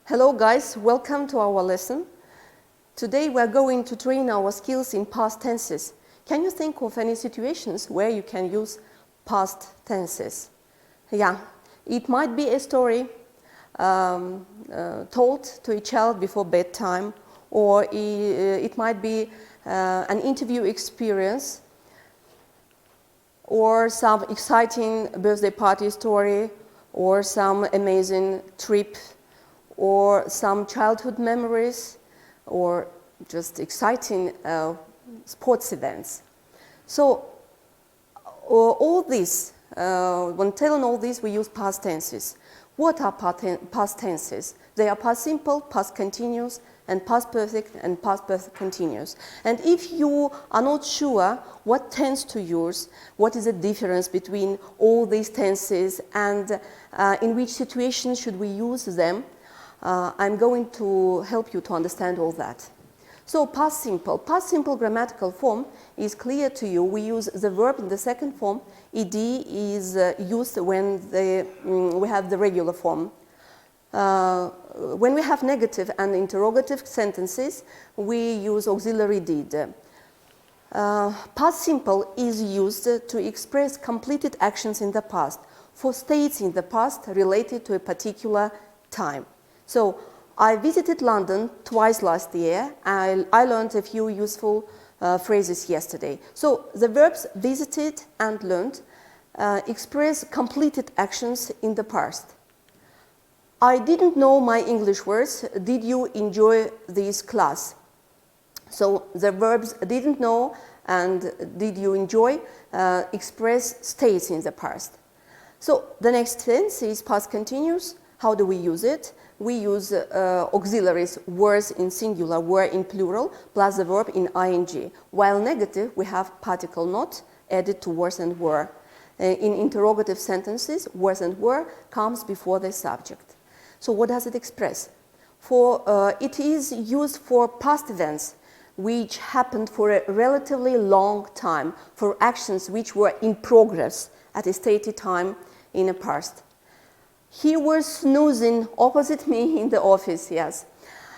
Hello guys, welcome to our lesson. Today we are going to train our skills in past tenses. Can you think of any situations where you can use past tenses? Yeah, it might be a story told to a child before bedtime, or it might be an interview experience, or some exciting birthday party story, or some amazing trip, or some childhood memories, or just exciting sports events. So all this, when telling all this, we use past tenses. What are past tenses? They are past simple, past continuous, and past perfect, and past perfect continuous. And if you are not sure what tense to use, what is the difference between all these tenses, and in which situation should we use them, I'm going to help you to understand all that. So past simple grammatical form is clear to you. We use the verb in the second form. Ed is used when we have the regular form. When we have negative and interrogative sentences, we use auxiliary did. Past simple is used to express completed actions in the past, for states in the past related to a particular time. So, I visited London twice last year. I learned a few useful phrases yesterday. So, the verbs visited and learned express completed actions in the past. I didn't know my English words. Did you enjoy this class? So, the verbs didn't know and did you enjoy express states in the past. So, the next tense is past continuous. How do we use it? We use auxiliaries, words in singular, were in plural, plus the verb in ing. While negative, we have particle not added to was and were. In interrogative sentences, was and were comes before the subject. So what does it express? It is used for past events which happened for a relatively long time, for actions which were in progress at a stated time in the past. He was snoozing opposite me in the office, yes.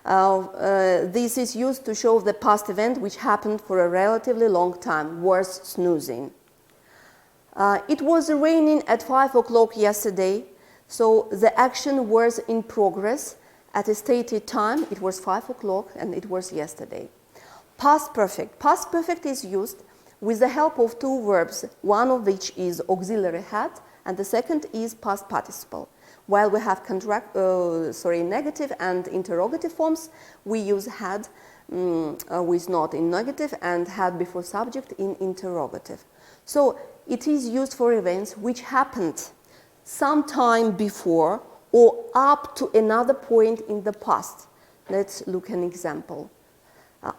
This is used to show the past event which happened for a relatively long time, was snoozing. It was raining at 5 o'clock yesterday, so the action was in progress at a stated time. It was 5 o'clock and it was yesterday. Past perfect. Past perfect is used with the help of two verbs, one of which is auxiliary had and the second is past participle. While we have negative and interrogative forms, we use had with not in negative and had before subject in interrogative. So it is used for events which happened sometime before or up to another point in the past. Let's look at an example.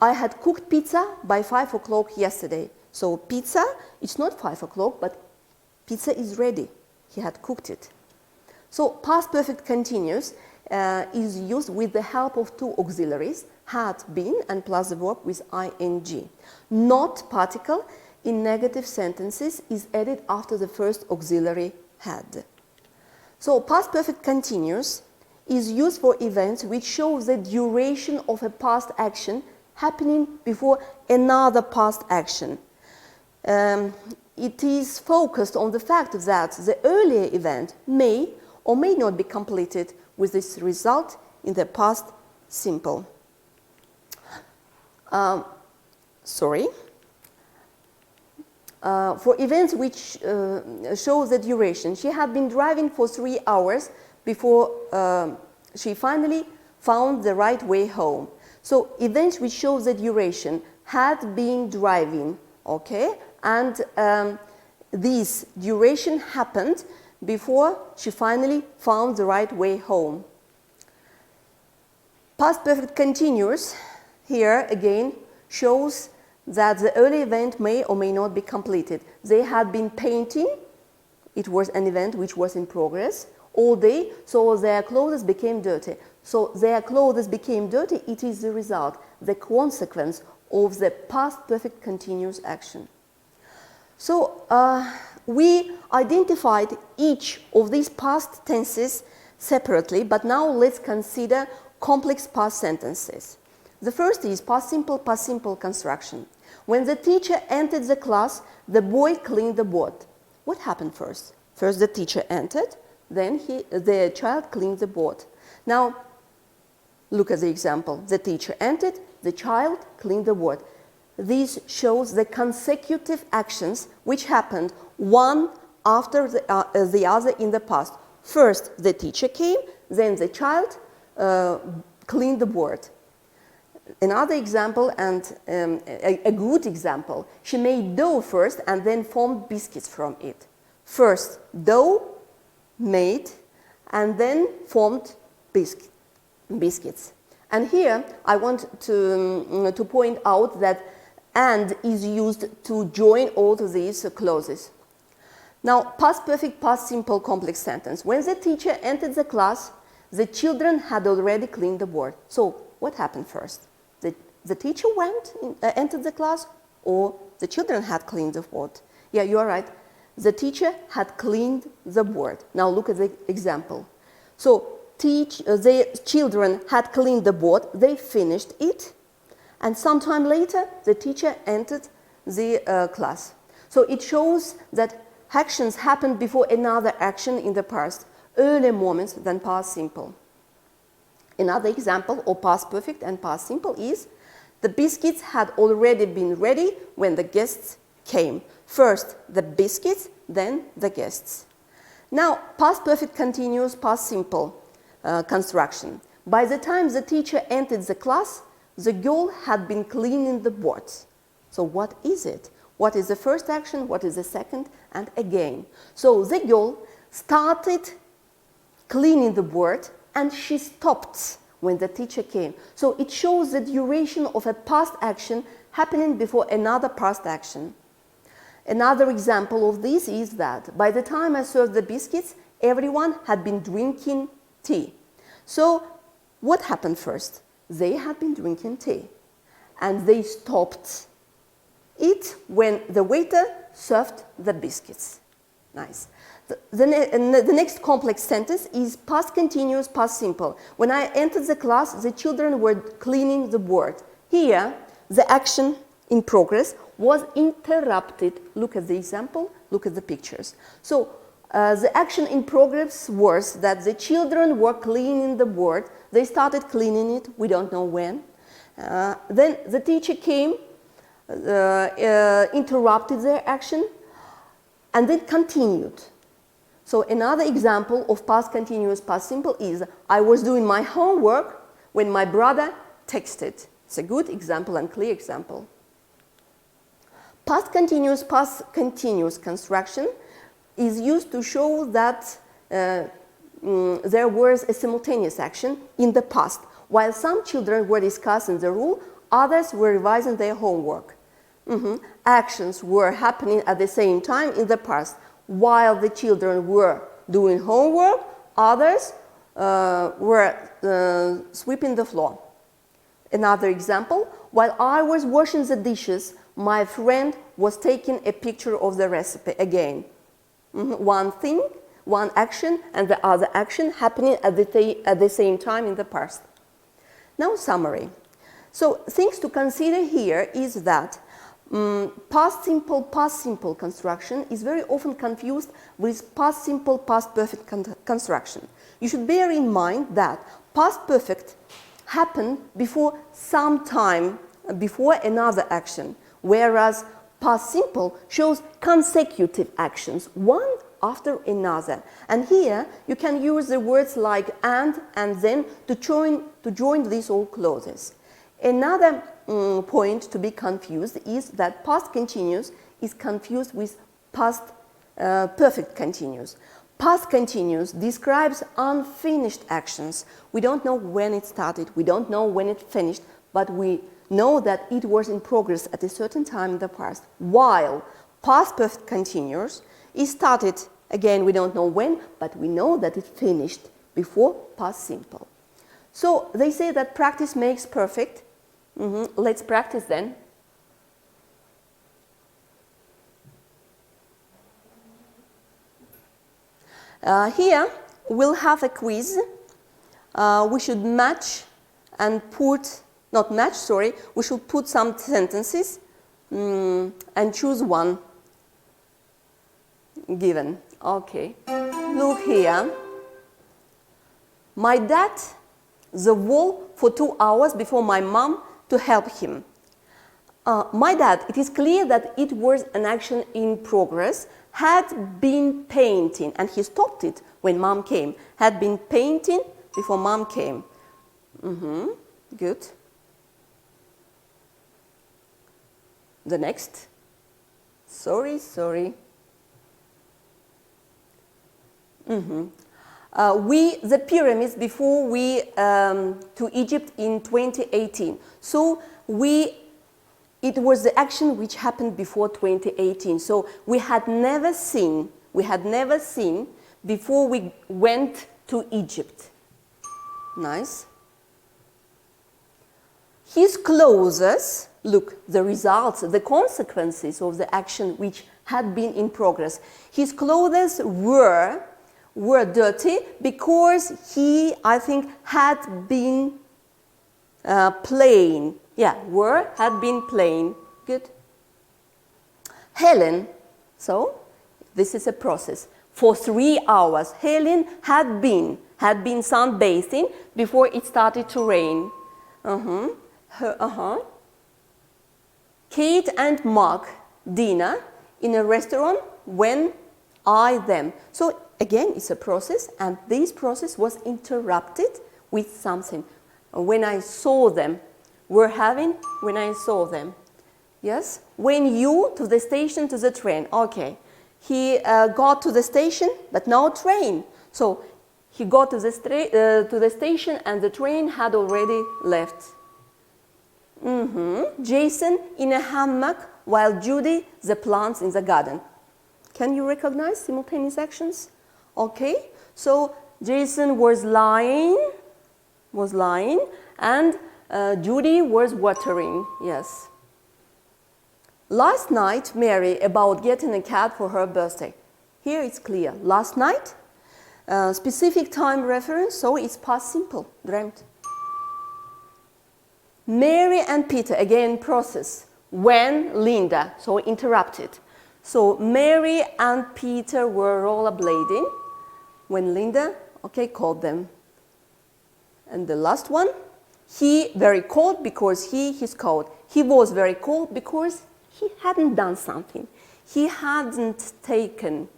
I had cooked pizza by 5 o'clock yesterday. So pizza, it's not 5 o'clock, but pizza is ready. He had cooked it. So past perfect continuous is used with the help of two auxiliaries, had been and plus the verb with ing. Not particle in negative sentences is added after the first auxiliary had. So past perfect continuous is used for events which show the duration of a past action happening before another past action. It is focused on the fact that the earlier event may or may not be completed with this result in the past simple. For events which show the duration, she had been driving for 3 hours before she finally found the right way home. So events which show the duration, had been driving, okay, and this duration happened before she finally found the right way home. Past perfect continuous here again shows that the early event may or may not be completed. They had been painting. It was an event which was in progress all day, so their clothes became dirty. So their clothes became dirty, it is the result, the consequence of the past perfect continuous action. So we identified each of these past tenses separately, but now let's consider complex past sentences. The first is past simple construction. When the teacher entered the class, the boy cleaned the board. What happened first? First the teacher entered, then the child cleaned the board. Now, look at the example. The teacher entered, the child cleaned the board. This shows the consecutive actions which happened one after the other in the past. First, the teacher came, then the child cleaned the board. Another example, and a good example, she made dough first and then formed biscuits from it. First, dough made and then formed biscuits. And here I want to point out that and is used to join all of these clauses. Now, past perfect, past simple complex sentence. When the teacher entered the class, the children had already cleaned the board. So, what happened first? The teacher entered the class, or the children had cleaned the board? Yeah, you are right. The teacher had cleaned the board. Now, look at the example. So, the children had cleaned the board, they finished it, and sometime later, the teacher entered the class. So, it shows that actions happened before another action in the past, earlier moments than past simple. Another example of past perfect and past simple is the biscuits had already been ready when the guests came. First the biscuits, then the guests. Now, past perfect continuous, past simple construction. By the time the teacher entered the class, the girl had been cleaning the boards. So what is it? What is the first action? What is the second? And again. So the girl started cleaning the board and she stopped when the teacher came. So it shows the duration of a past action happening before another past action. Another example of this is that by the time I served the biscuits, everyone had been drinking tea. So what happened first? They had been drinking tea and they stopped it when the waiter served the biscuits. Nice. The next complex sentence is past continuous, past simple. When I entered the class, the children were cleaning the board. Here, the action in progress was interrupted. Look at the example, look at the pictures. So, the action in progress was that the children were cleaning the board. They started cleaning it, we don't know when. Then the teacher came, interrupted their action, and then continued. So another example of past continuous, past simple is I was doing my homework when my brother texted. It's a good example and clear example. Past continuous construction is used to show that there was a simultaneous action in the past. While some children were discussing the rule, others were revising their homework. Actions were happening at the same time in the past. While the children were doing homework, others were sweeping the floor. Another example, while I was washing the dishes, my friend was taking a picture of the recipe again. One thing, one action, and the other action happening at the same time in the past. Now, summary. So, things to consider here is that past simple construction is very often confused with past simple, past perfect construction. You should bear in mind that past perfect happened before some time, before another action, whereas past simple shows consecutive actions, one after another. And here you can use the words like and then to join these all clauses. Another point to be confused is that past continuous is confused with past perfect continuous. Past continuous describes unfinished actions. We don't know when it started, we don't know when it finished, but we know that it was in progress at a certain time in the past. While past perfect continuous is started, again, we don't know when, but we know that it finished before past simple. So they say that practice makes perfect. Let's practice then. Here we'll have a quiz. We should match and put, not match, sorry, we should put some sentences and choose one given. Okay, look here. My dad the wall for 2 hours before my mom to help him. My dad, it is clear that it was an action in progress, had been painting, and he stopped it when mom came, had been painting before mom came. Good. The next. Sorry. The pyramids before we to Egypt in 2018. So it was the action which happened before 2018. So we had never seen before we went to Egypt. Nice. His clothes, look, the results, the consequences of the action which had been in progress. His clothes were dirty because he, I think, had been playing. Yeah, had been playing. Good. Helen, so this is a process. For 3 hours, Helen had been sunbathing before it started to rain. Kate and Mark dinner in a restaurant when I them. So again, it's a process, and this process was interrupted with something. When I saw them, when I saw them. Yes? When you, to the station, to the train. Okay. He got to the station, but no train. So he got to the station and the train had already left. Jason in a hammock while Judy the plants in the garden. Can you recognize simultaneous actions? Okay, so Jason was lying, and Judy was watering. Yes. Last night, Mary about getting a cat for her birthday. Here it's clear. Last night, specific time reference, so it's past simple, dreamt. Mary and Peter, again process. When Linda, so interrupted. So Mary and Peter were rollerblading when Linda, okay, called them. And the last one, he very cold because he's cold. He was very cold because he hadn't done something. He hadn't taken.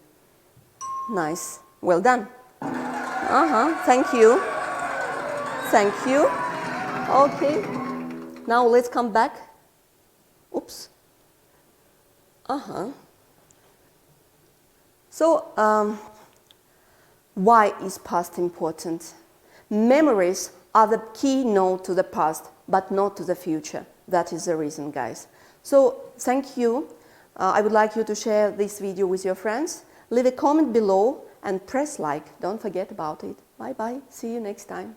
Nice. Well done. Thank you. Thank you. Okay. Now let's come back. Oops. So, why is past important? Memories are the keynote to the past, but not to the future. That is the reason, guys. So, thank you. I would like you to share this video with your friends. Leave a comment below and press like. Don't forget about it. Bye-bye. See you next time.